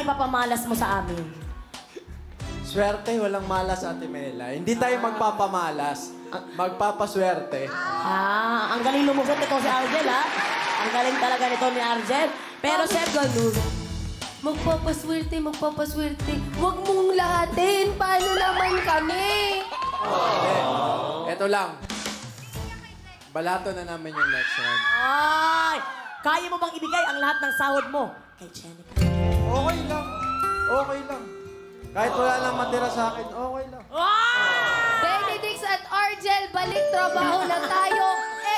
ipapamalas mo sa amin? Swerte, walang malas, Ate Mela. Hindi tayo magpapamalas. Magpapaswerte. Ang galing lumugot nito si Argel, ha? Ang galing talaga nito ni Argel. Pero, Chef, ganun. Magpapaswerte, magpapaswerte. Huwag mong lahatin. Paano naman kami? Eto lang. Balato na namin yung next round. Ay! Kaya mo bang ibigay ang lahat ng sahod mo kay Jenica? Okay lang. Okay lang. Kahit wala lang matira sa akin, okay lang. Benedix at Argel, balik trabaho na tayo.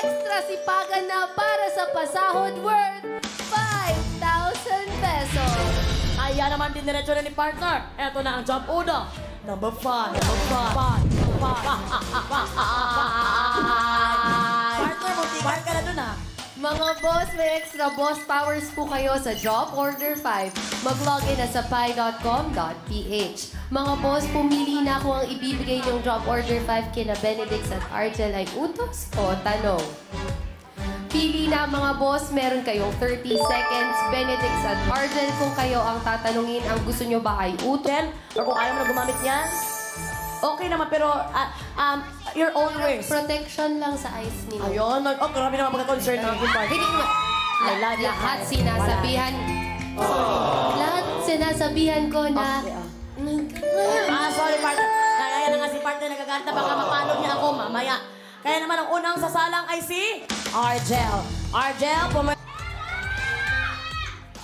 Extra sipagan na para sa pasahod worth 5,000 pesos. Kaya naman din diretso na ni partner. Eto na ang job una. Number 5. Partner, muntikan ka na dun, ha? Mga boss, may extra boss powers po kayo sa Job Order 5. Mag-login na sa pi.com.ph. Mga boss, pumili na kung ang ibibigay niyong Job Order 5 kina Benedix at Argel ay utos o tanong. Pili na mga boss, meron kayong 30 seconds. Benedix at Argel, kung kayo ang tatanungin, ang gusto nyo ba ay utos? O kung ayaw mo na gumamit niyan, okay naman, pero your own ways. Protection lang sa eyes ninyo. Ayun, grabe naman pagka-concern ng aking partner. Hindi nga. Lahat sinasabihan. Lahat sinasabihan ko na... Sorry, partner. Kaya na nga si partner nagagalit na baka mapalo niya ako mamaya. Kaya naman ang unang sasalang ay si Argel. Argel,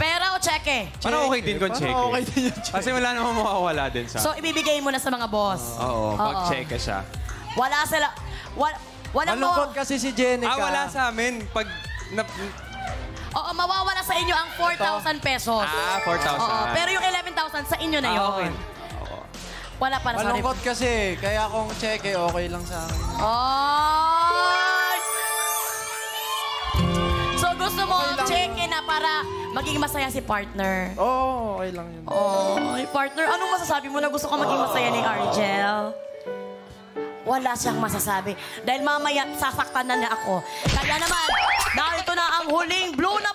pera o cheque? Parang okay din kung cheque. Parang okay din yung cheque. Kasi wala namang mawawala din sa... So, ibibigay mo na sa mga boss. Oo, pag cheque siya. Wala sila... Walang Malungkot kasi si Jenica. Wala sa amin. Pag... Oo, mawawala sa inyo ang 4,000 pesos. 4,000. Oo, pero yung 11,000 sa inyo na yun. Okay. Wala para sa Malungkot kasi. Kaya kung cheque, okay lang sa akin. Oh! So gusto mo cheque na para maging masaya si partner? Oo, okay lang yun. Oh, partner, anong masasabi mo na gusto ka maging masaya ni Argel? Wala siyang masasabi. Dahil mamaya sasaktan na niya ako. Kaya naman, narito na ang huling blue na